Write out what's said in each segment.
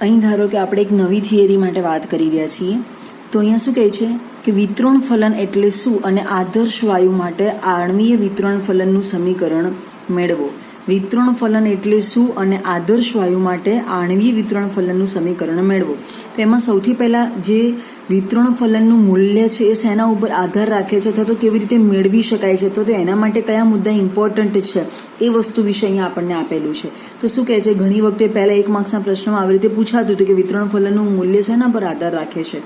અહીં ધારો કે આપણે એક નવી થિયરી માટે વાત કરી રહ્યા છીએ. તો અહીંયા શું કહે છે કે વિતરણ ફલન એટલે શું અને આદર્શ વાયુ માટે આણ્વીય વિતરણ ફલનનું સમીકરણ મેળવો. વિતરણ ફલન એટલે શું અને આદર્શ વાયુ માટે આણ્વીય વિતરણ ફલનનું સમીકરણ મેળવો. તો એમાં સૌથી પહેલા જે વિતરણ ફલનનું મૂલ્ય છે એ શેના ઉપર આધાર રાખે છે અથવા તો કેવી રીતે મેળવી શકાય છે, તો એના માટે કયા મુદ્દા ઇમ્પોર્ટન્ટ છે એ વસ્તુ વિશે અહીંયા આપણને આપેલું છે. તો શું કહે છે, ઘણી વખતે પહેલા 1 માર્ક્સના પ્રશ્નમાં આવી રીતે પૂછાતું હતું કે વિતરણ ફલનનું મૂલ્ય શેના પર આધાર રાખે છે.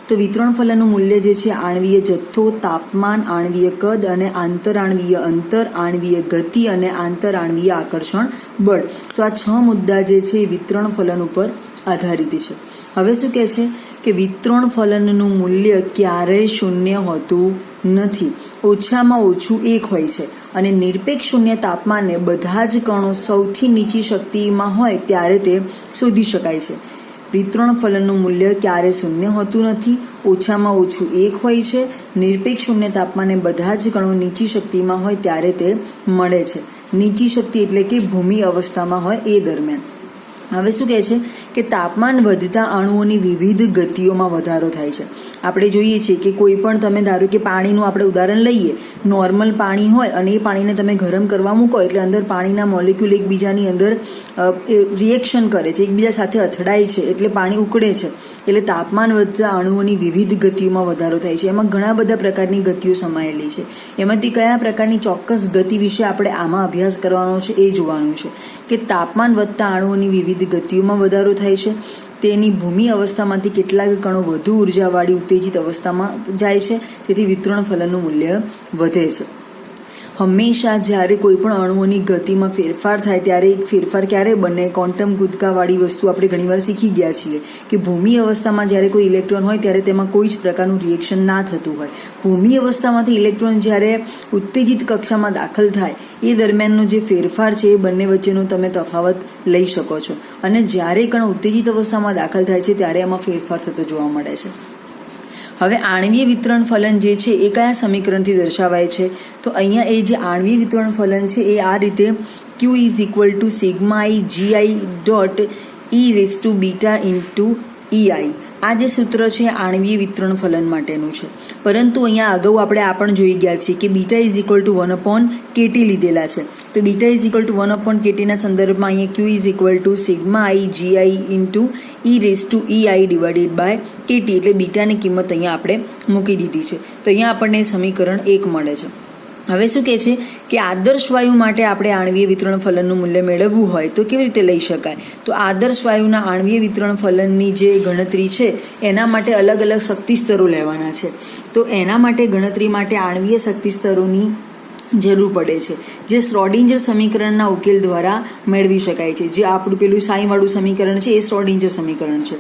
તો વિતરણ ફલનનું મૂલ્ય જે છે આણ્વીય જથ્થો, તાપમાન, આણ્વીય કદ અને આંતરાણ્વીય અંતર, આણ્વીય ગતિ અને આંતરાણ્વીય આકર્ષણ બળ. તો આ 6 મુદ્દા જે છે એ વિતરણ ફલન ઉપર આધારિત છે. હવે શું કહે છે કે વિતરણ ફલનનું મૂલ્ય ક્યારેય શૂન્ય હોતું નથી, ઓછામાં ઓછું 1 હોય છે અને નિરપેક્ષ શૂન્ય તાપમાને બધા જ કણો સૌથી નીચી શક્તિમાં હોય ત્યારે તે શોધી શકાય છે. વિતરણ ફલનનું મૂલ્ય ક્યારે શૂન્ય હોતું નથી, ઓછામાં ઓછું 1 હોય છે, નિરપેક્ષ શૂન્ય તાપમાને બધા જ કણો નીચી શક્તિમાં હોય ત્યારે તે મળે છે. નીચી શક્તિ એટલે કે ભૂમિ અવસ્થામાં હોય એ દરમિયાન. હવે શું કહે છે કે તાપમાન વધતા અણુઓની વિવિધ ગતિઓમાં વધારો થાય છે. આપણે જોઈએ છીએ કે કોઈ પણ તમે ધારો કે પાણીનું આપણે ઉદાહરણ લઈએ, નોર્મલ પાણી હોય અને એ પાણીને તમે ગરમ કરવા મૂકો એટલે અંદર પાણીના મોલેક્યુલ એકબીજાની અંદર રિએક્શન કરે છે, એકબીજા સાથે અથડાય છે એટલે પાણી ઉકળે છે. એટલે તાપમાન વધતા અણુઓની વિવિધ ગતિઓમાં વધારો થાય છે. એમાં ઘણા બધા પ્રકારની ગતિઓ સમાયેલી છે. એમાંથી કયા પ્રકારની ચોક્કસ ગતિ વિશે આપણે આમાં અભ્યાસ કરવાનો છે એ જોવાનું છે કે તાપમાન વધતા અણુઓની વિવિધ ગતિઓમાં વધારો થાય છે. તેની ભૂમિ અવસ્થામાંથી કેટલાક કણો વધુ ઉર્જાવાળી ઉત્તેજિત અવસ્થામાં જાય છે, તેથી વિતરણ ફલનનું મૂલ્ય વધે છે. હંમેશા જ્યારે કોઈ પણ અણુઓની ગતિમાં ફેરફાર થાય ત્યારે એક ફેરફાર ક્યારે બને, ક્વોન્ટમ કૂદકાવાળી વસ્તુ આપણે ઘણીવાર શીખી ગયા છીએ કે ભૂમિ અવસ્થામાં જ્યારે કોઈ ઇલેક્ટ્રોન હોય ત્યારે તેમાં કોઈ જ પ્રકારનું રિએક્શન ના થતું હોય. ભૂમિ અવસ્થામાંથી ઇલેક્ટ્રોન જ્યારે ઉત્તેજિત કક્ષામાં દાખલ થાય એ દરમિયાનનો જે ફેરફાર છે એ બંને વચ્ચેનો તમે તફાવત લઈ શકો છો. અને જ્યારે કણ ઉત્તેજિત અવસ્થામાં દાખલ થાય છે ત્યારે એમાં ફેરફાર થતો જોવા મળે છે. હવે આણ્વીય વિતરણ ફલન જે છે એ કયા સમીકરણથી દર્શાવાય છે, તો અહીંયા એ જે આણ્વીય વિતરણ ફલન છે એ આ રીતે Q is equal to sigma i gi dot e raise to beta into ei. આ જે સૂત્ર છે આણ્વીય વિતરણ ફલન માટેનું છે. પરંતુ અહીંયા અગાઉ આપણે આ પણ જોઈ ગયા છીએ કે beta is equal two 1/kt લીધેલા છે. તો beta is equal two 1/kt ના સંદર્ભમાં અહીંયા Q is equal to sigma i gi into e raise to ei divided by kt, એટલે બીટાની કિંમત અહીંયા આપણે મૂકી દીધી છે. તો અહીંયા આપણને સમીકરણ 1 મળે છે. હવે શું કહે છે કે આદર્શ વાયુ માટે આપણે આણ્વીય વિતરણ ફલનનું મૂલ્ય મેળવવું હોય તો કેવી રીતે લઈ શકાય. તો આદર્શ વાયુના આણ્વીય વિતરણ ફલનની જે ગણતરી છે એના માટે અલગ અલગ શક્તિ સ્તરો લેવાના છે. તો એના માટે ગણતરી માટે આણ્વીય શક્તિ સ્તરોની જરૂર પડે છે, જે શ્રોડિંજર સમીકરણના ઉકેલ દ્વારા મેળવી શકાય છે. જે આપણું પેલું સાઈવાળું સમીકરણ છે એ શ્રોડિંજર સમીકરણ છે.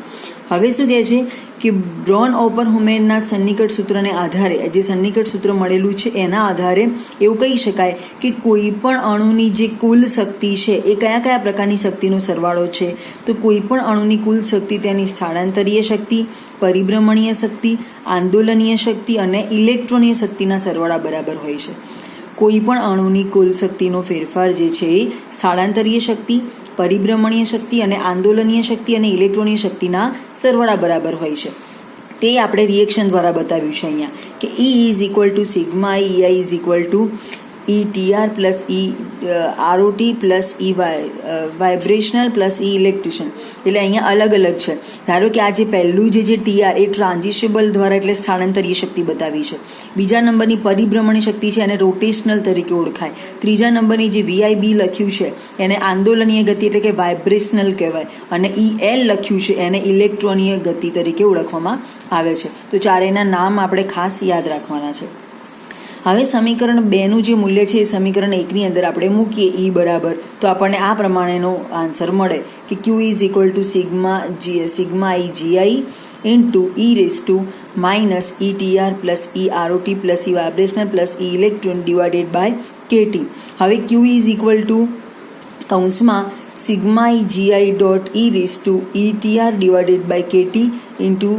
હવે શું કહે છે કે બ્રોન ઓપનહોમેનના સન્નિકટ સૂત્રને આધારે, જે સન્નિકટ સૂત્ર મળેલું છે એના આધારે એવું કહી શકાય કે કોઈ પણ અણુની જે કુલ શક્તિ છે એ કયા કયા પ્રકારની શક્તિનો સરવાળો છે. તો કોઈ પણ અણુની કુલ શક્તિ તેની સ્થળાંતરીય શક્તિ, પરિભ્રમણીય શક્તિ, આંદોલનીય શક્તિ અને ઇલેક્ટ્રોનીય શક્તિના સરવાળા બરાબર હોય છે. કોઈ પણ અણુની કુલ શક્તિનો ફેરફાર જે છે એ સ્થળાંતરીય શક્તિ, પરિભ્રમણીય શક્તિ અને આંદોલનીય શક્તિ અને ઇલેક્ટ્રોનીય શક્તિના સરવાળા બરાબર હોય છે. તે આપણે રિએક્શન દ્વારા બતાવ્યું છે અહીંયા કે E is equal to sigma ei is equal to ETR plus ROT plus vibrational plus electronic. એટલે અહીંયા અલગ અલગ છે. ધારો કે આ જે પહેલું જે TR એ ટ્રાન્ઝિશેબલ દ્વારા એટલે સ્થાનાંતરીય શક્તિ બતાવી છે. બીજા નંબરની પરિભ્રમણી શક્તિ છે એને રોટેશનલ તરીકે ઓળખાય. ત્રીજા નંબરની જે VIB લખ્યું છે એને આંદોલનીય ગતિ એટલે કે વાઇબ્રેશનલ કહેવાય. અને EL લખ્યું છે એને ઇલેક્ટ્રોનીય ગતિ તરીકે ઓળખવામાં આવે છે. તો ચારેયના નામ આપણે ખાસ યાદ રાખવાના છે. હવે સમીકરણ 2નું જે મૂલ્ય છે એ સમીકરણ 1ની અંદર આપણે મૂકીએ E બરાબર, તો આપણને આ પ્રમાણેનો આન્સર મળે કે Q is equal to sigma i gi into e raise to minus ETR plus EROT plus E vibrational plus E electron divided by KT. હવે Q ઇઝ ઇક્વલ ટુ કૌંસમાં sigma i gi dot e raise to ETR divided by KT into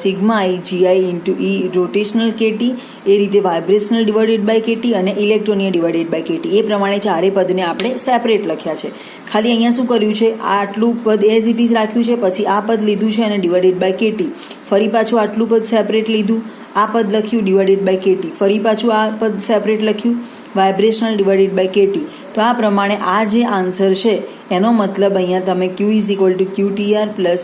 sigma I GI into E rotational KT, એ રીતે vibrational divided by KT અને electronic divided by KT. એ પ્રમાણે ચારે પદને આપણે separate લખ્યા છે. ખાલી અહીંયા શું કર્યું છે, આટલું પદ એઝ ઇટ ઇઝ રાખ્યું છે, પછી આ પદ લીધું છે અને ડિવાઇડેડ બાય KT, ફરી પાછું આટલું પદ સેપરેટ લીધું, આ પદ લખ્યું ડિવાઇડેડ બાય KT, ફરી પાછું આ પદ સેપરેટ લખ્યું વાઇબ્રેશનલ ડિવાઇડેડ બાય KT. તો આ પ્રમાણે આ જે આન્સર છે એનો મતલબ અહીંયા તમે Q is equal to QTR plus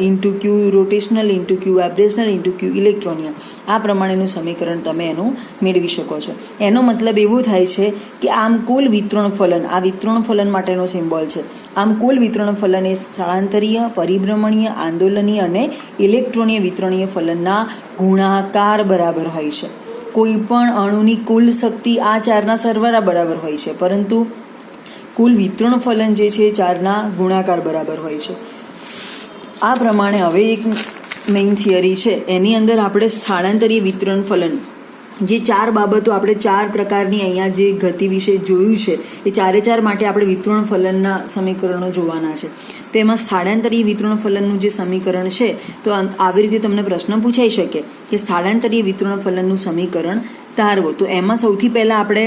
into Q rotational into Q vibrational into Q electronic, આ પ્રમાણેનું સમીકરણ તમે એનું મેળવી શકો છો. એનો મતલબ એવું થાય છે કે આમ કુલ વિતરણ ફલન, આ વિતરણ ફલન માટેનો સિમ્બોલ છે, આમ કુલ વિતરણ ફલન એ સ્થળાંતરીય, પરિભ્રમણીય, આંદોલનીય અને ઇલેક્ટ્રોનીય વિતરણીય ફલનના ગુણાકાર બરાબર હોય છે. કોઈ પણ અણુની કુલ શક્તિ આ ચારના સરવાળા બરાબર હોય છે, પરંતુ કુલ વિતરણ ફલન જે છે ચારના ગુણાકાર બરાબર હોય છે. આ પ્રમાણે હવે એક મેઇન થિયરી છે, એની અંદર આપણે સ્થળાંતરીય વિતરણ ફલન, જે ચાર બાબતો આપણે ચાર પ્રકારની અહીંયા જે ગતિ વિશે જોયું છે, એ ચારે ચાર માટે આપણે વિતરણ ફલનના સમીકરણો જોવાના છે. તેમાં સ્થળાંતરીય વિતરણ ફલનનું જે સમીકરણ છે, તો આવી રીતે તમને પ્રશ્ન પૂછાઈ શકે કે સ્થળાંતરીય વિતરણ ફલનનું સમીકરણ તારવો. તો એમાં સૌથી પહેલા આપણે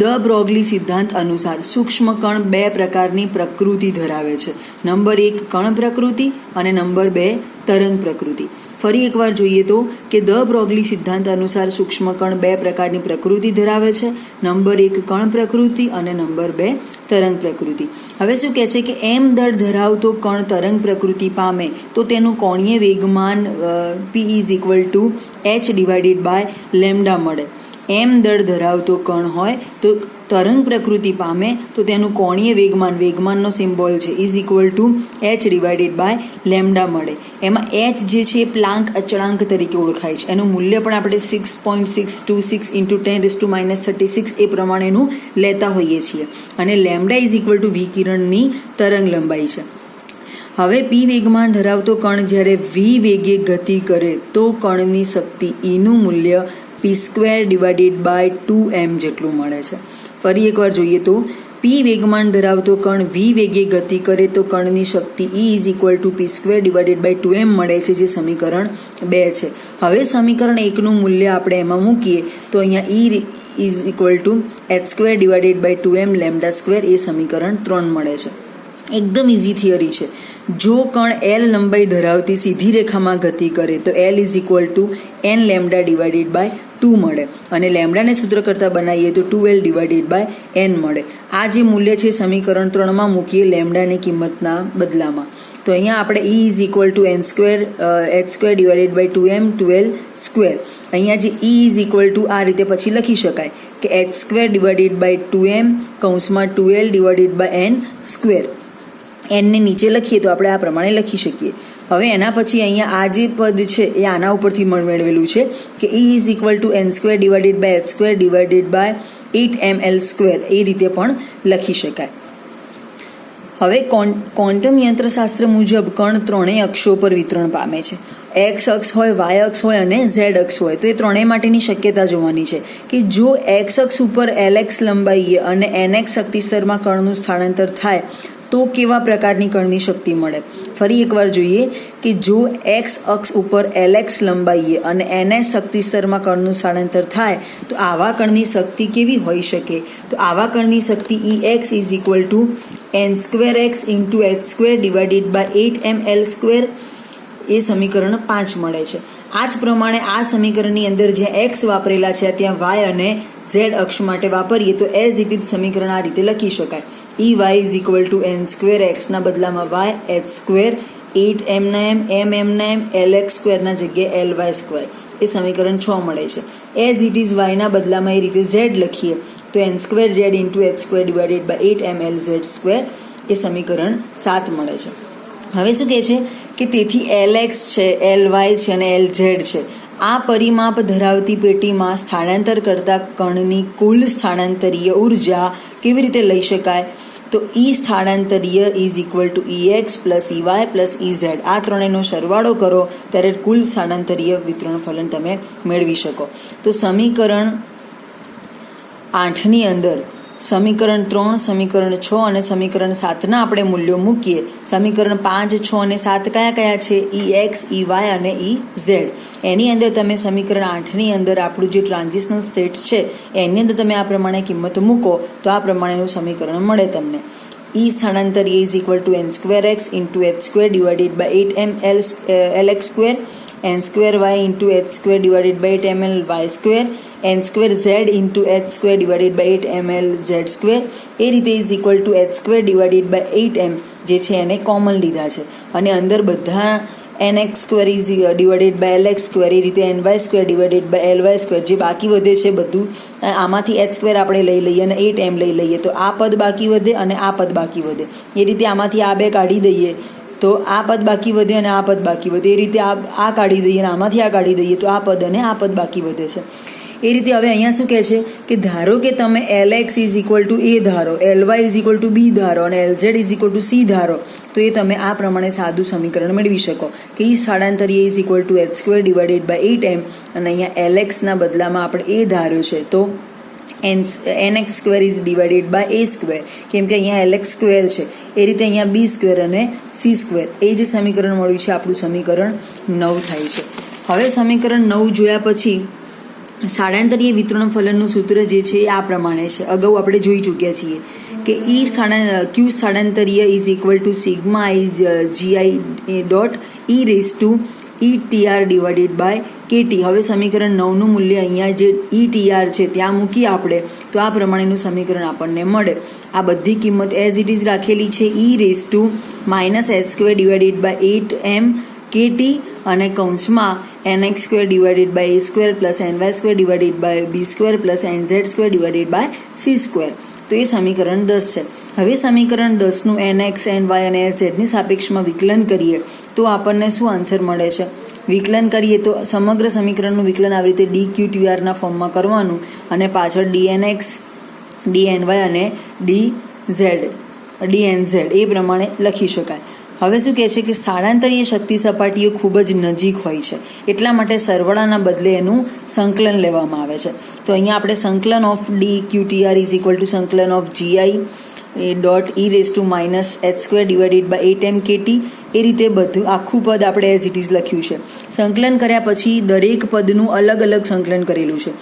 દ બ્રોગલી સિદ્ધાંત અનુસાર સૂક્ષ્મ કણ બે પ્રકારની પ્રકૃતિ ધરાવે છે. નંબર 1 કણ પ્રકૃતિ અને નંબર 2 તરંગ પ્રકૃતિ. ફરી એકવાર જોઈએ તો કે દ બ્રોગલી સિદ્ધાંત અનુસાર સૂક્ષ્મ કણ બે પ્રકારની પ્રકૃતિ ધરાવે છે. નંબર 1 કણ પ્રકૃતિ અને નંબર 2 તરંગ પ્રકૃતિ. હવે શું કહે છે કે m દળ ધરાવતો કણ તરંગ પ્રકૃતિ પામે તો તેનું કોણીય વેગમાન p is equal to h divided by lambda મળે. m દળ ધરાવતો કણ હોય તો તરંગ પ્રકૃતિ પામે તો તેનું કોણીય વેગમાનનો સિમ્બોલ છે is equal to h divided by lambda મળે. એમાં h જે છે એ પ્લાન્ક અચળાંક તરીકે ઓળખાય છે. એનું મૂલ્ય પણ આપણે 6.626 ઇન્ટુ 10⁻36 એ પ્રમાણેનું લેતા હોઈએ છીએ. અને લેમ્ડા ઇઝ ઇક્વલ ટુ વિકિરણની તરંગ લંબાઈ છે. હવે p વેગમાન ધરાવતો કણ જ્યારે v વેગે ગતિ કરે તો કણની શક્તિ E નું મૂલ્ય p² ડિવાઇડેડ બાય 2m જેટલું મળે છે. ફરી એકવાર જોઈએ તો p વેગમાન ધરાવતો કણ v વેગે ગતિ કરે તો કણની શક્તિ E is equal to p² divided by 2m મળે છે, જે સમીકરણ 2 છે. હવે સમીકરણ 1 નું મૂલ્ય આપણે એમાં મૂકીએ તો અહીંયા E is equal to h² divided by 2m lambda એ સમીકરણ 3 મળે છે. એકદમ ઇઝી થિયરી છે. જો કણ L લંબાઈ ધરાવતી સીધી રેખામાં ગતિ કરે તો L is equal to n lambda divided by 2 મળે અને લેમ્ડાને સૂત્ર કરતા બનાવીએ તો 2L ડિવાઇડેડ બાય n મળે. આ જે મૂલ્ય છે સમીકરણ 3 માં મૂકીએ લેમ્ડાની કિંમતના બદલામાં, તો અહીંયા આપણે E is equal to h² divided by 2m 2L². અહીંયા જે E ઇઝ ઇક્વલ ટુ આ રીતે પછી લખી શકાય કે h² ડિવાઇડેડ બાય 2m કૌંસમાં 2L divided by n². n ને નીચે લખીએ તો આપણે આ પ્રમાણે લખી શકીએ. હવે એના પછી અહીંયા આ જે પદ છે એ આના ઉપરથી મેળવેલું છે કે E is equal to n² divided by h² divided by 8ml², એ રીતે પણ લખી શકાય. હવે ક્વોન્ટમ યંત્રશાસ્ત્ર મુજબ કણ ત્રણેય અક્ષો પર વિતરણ પામે છે. x અક્ષ હોય, y અક્ષ હોય અને z અક્ષ હોય. તો એ ત્રણેય માટેની શક્યતા જોવાની છે કે જો x અક્ષ ઉપર Lx લંબાઈએ અને nx શક્તિસ્તરમાં કણનું સ્થળાંતર થાય તો કેવા પ્રકારની કણની શક્તિ મળે. ફરી એકવાર જોઈએ કે જો x અક્ષ ઉપર Lx લંબાઈએ અને ns શક્તિસ્તરમાં કણનું સ્થળાંતર થાય તો આવા કણની શક્તિ કેવી હોઈ શકે. તો આવા કણની શક્તિ Ex is equal to n²x into h² divided by 8ml², એ સમીકરણ 5 મળે છે. આ જ પ્રમાણે આ સમીકરણની અંદર જ્યાં x વાપરેલા છે ત્યાં y અને z અક્ષ માટે વાપરીએ તો એઝ ઇટ ઇઝ સમીકરણ આ રીતે લખી શકાય. Ey is equal to n²x ના બદલામાં y, h², 8m ના m lx² ના જગ્યાએ ly², એ સમીકરણ 6 મળે છે. એઝ ઇટ ઇઝ y ના બદલામાં એ રીતે z લખીએ તો n²z into h² divided by 8mlz², એ સમીકરણ 7 મળે છે. હવે શું કહે છે કે તેથી Lx છે, Ly છે અને Lz છે, આ પરિમાપ ધરાવતી પેટીમાં સ્થળાંતર કરતા કણની કુલ સ્થાનાંતરીય ઉર્જા કેવી રીતે લઈ શકાય. તો E સ્થાનાંતરીય is equal to Ex plus Ey plus Ez, આ ત્રણેયનો સરવાળો કરો ત્યારે કુલ સ્થાનાંતરીય વિતરણ ફલન તમે મેળવી શકો. તો સમીકરણ 8 ની અંદર સમીકરણ 3, સમીકરણ 6 અને સમીકરણ 7ના આપણે મૂલ્યો મૂકીએ. સમીકરણ 5, 6 અને 7 કયા કયા છે? EX, EY અને EZ. એની અંદર તમે સમીકરણ 8ની અંદર આપણું જે ટ્રાન્ઝિશનલ સેટ છે એની અંદર તમે આ પ્રમાણે કિંમત મૂકો તો આ પ્રમાણેનું સમીકરણ મળે તમને. E સ્થળાંતર E is equal to n2x into h2 divided by 8m lx square, n2y into h2 divided by 8ml y square, n2z into h2 divided by 8ml z square. એ રીતે is equal to h2 divided by 8m જે છે એને common લીધા છે અને અંદર બધા nx square is divided by lx square, એ રીતે ny square divided by ly square જે બાકી વધે છે બધું આમાંથી h square આપણે લઈ લઈએ અને 8m લઈ લઈએ તો આ પદ બાકી વધે અને આ પદ બાકી વધે. એ રીતે આમાંથી આ બે કાઢી દઈએ તો આ પદ બાકી વધે અને આ પદ બાકી વધે. એ રીતે આ કાઢી દઈએ અને આમાંથી આ કાઢી દઈએ તો આ પદ અને આ પદ બાકી વધે છે. એ રીતે હવે અહીંયા શું કહે છે કે ધારો કે તમે LX is equal two A ધારો, LY is equal two B ધારો અને LZ is equal two C ધારો તો એ તમે આ પ્રમાણે સાદું સમીકરણ મેળવી શકો કે E સ્થળાંતર A is equal to h2 divided by 8m અને અહીંયા LX ના બદલામાં આપણે A ધાર્યો છે તો nx square is divided by A square કેમ કે અહીંયા LX સ્ક્વેર છે. એ રીતે અહીંયા B સ્ક્વેર અને C સ્ક્વેર એ જે સમીકરણ મળ્યું છે આપણું સમીકરણ 9 થાય છે. હવે સમીકરણ 9 જોયા પછી સ્થાનાંતરીય વિતરણ ફલનનું સૂત્ર જે છે એ આ પ્રમાણે છે. અગાઉ આપણે જોઈ ચૂક્યા છીએ કે Q સ્થાનાંતરીય is equal to sigma gi dot e raise to ETR divided by KT. હવે સમીકરણ 9નું મૂલ્ય અહીંયા જે ETR છે ત્યાં મૂકીએ આપણે તો આ પ્રમાણેનું સમીકરણ આપણને મળે. આ બધી કિંમત એઝ ઇટ ઇઝ રાખેલી છે. e raise to minus h2 divided by 8m KT અને કૌંસમાં nx square divided by a square plus ny square divided by b square plus nz square divided by c square. તો એ સમીકરણ 10 છે. હવે સમીકરણ 10નું nx, ny અને z ની સાપેક્ષમાં વિકલન કરીએ તો આપણને શું આન્સર મળે છે? વિકલન કરીએ તો સમગ્ર સમીકરણનું વિકલન આવી રીતે dqtr ના ફોર્મમાં કરવાનું અને પાછળ dnx, dny અને dnz એ પ્રમાણે લખી શકાય. હવે શું કહે છે કે સ્થાનાંતરીય શક્તિ સપાટીઓ ખૂબ જ નજીક હોય છે એટલા માટે સરવાળાના બદલે એનું સંકલન લેવામાં આવે છે. તો અહીંયા આપણે સંકલન of dqtr is equal to સંકલન of gi dot e raise to minus h2 divided by 8m KT એ રીતે બધું આખું પદ આપણે એઝ ઇટ ઇઝ લખ્યું છે. સંકલન કર્યા પછી દરેક પદનું અલગ અલગ સંકલન કરેલું છે.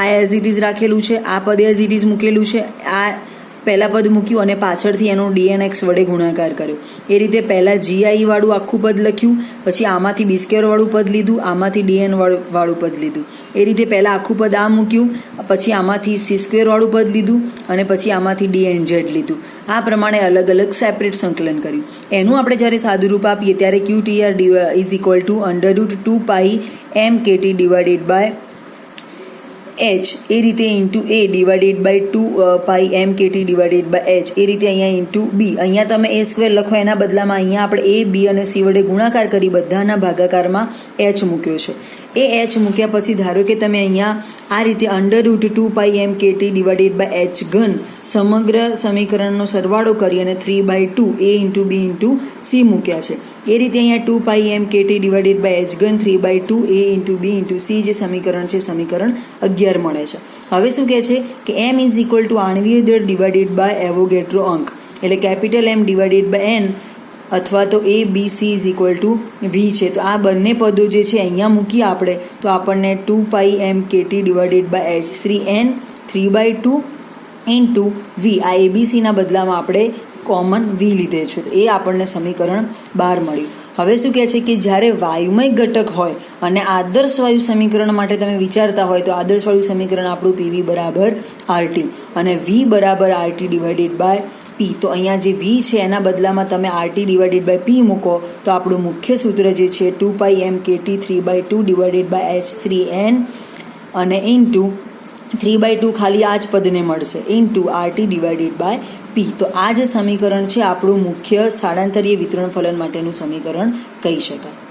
આ એઝ ઇટ ઇઝ રાખેલું છે, આ પદ એઝ ઇટ ઇઝ મૂકેલું છે, આ પહેલા પદ મૂક્યું અને પાછળથી એનો dnx વડે ગુણાકાર કર્યો. એ રીતે પહેલા gi વાળું આખું પદ લખ્યું, પછી આમાંથી b સ્ક્વેર વાળું પદ લીધું, આમાંથી dn વાળું પદ લીધું. એ રીતે પહેલા આખું પદ આ મૂક્યું, પછી આમાંથી c સ્ક્વેર વાળું પદ લીધું અને પછી આમાંથી dnz લીધું. આ પ્રમાણે અલગ અલગ સેપરેટ સંકલન કર્યું. એનું આપણે જ્યારે સાદુરૂપ આપીએ ત્યારે qtr is equal to √2π m KT divided by h એ રીતે into a divided by 2π m KT divided by h એ રીતે અહીંયા ઇન્ટુ b. અહીંયા તમે a સ્ક્વેર લખો એના બદલામાં અહીંયા આપણે a b અને c વડે ગુણાકાર કરી બધાના ભાગાકારમાં h મૂક્યો છે. એ h મૂક્યા પછી ધારો કે તમે અહીંયા આ રીતે √2π m KT divided by h ઘન સમગ્ર સમીકરણનો સરવાળો કરી અને 3/2 a into b into c મૂક્યા છે. એ રીતે અહીંયા 2π m KT divided by h ઘન 3/2 a into b into c જે સમીકરણ છે સમીકરણ 11 મળે છે. હવે શું કહે છે કે m ઇઝ ઇક્વલ ટુ આણ્વીય દર ડિવાઇડેડ બાય એવોગેડ્રો અંક એટલે capital M divided by n અથવા તો a b c is equal to v છે. તો આ બંને પદો જે છે અહીંયા મૂકીએ આપણે તો આપણને 2π m KT divided by h3n 3/2 into v. આ abc ના બદલામાં આપણે કોમન v લીધે છે. એ આપણને સમીકરણ 12 મળ્યું. હવે શું કહે છે કે જ્યારે વાયુમય ઘટક હોય અને આદર્શ વાયુ સમીકરણ માટે તમે વિચારતા હોય તો આદર્શ વાયુ સમીકરણ આપણું PV બરાબર RT અને V બરાબર RT ડિવાઇડેડ બાય P. તો અહીંયા જે V છે એના બદલામાં તમે RT ડિવાઇડેડ બાય P મૂકો તો આપણું મુખ્ય સૂત્ર જે છે 2π m KT 3/2 divided by h3n અને ઇન્ટુ 3/2 ખાલી આ જ પદને મળશે into RT divided by P. તો આ જે સમીકરણ છે આપણું મુખ્ય સ્થાનાંતરીય વિતરણ ફલન માટેનું સમીકરણ કહી શકાય.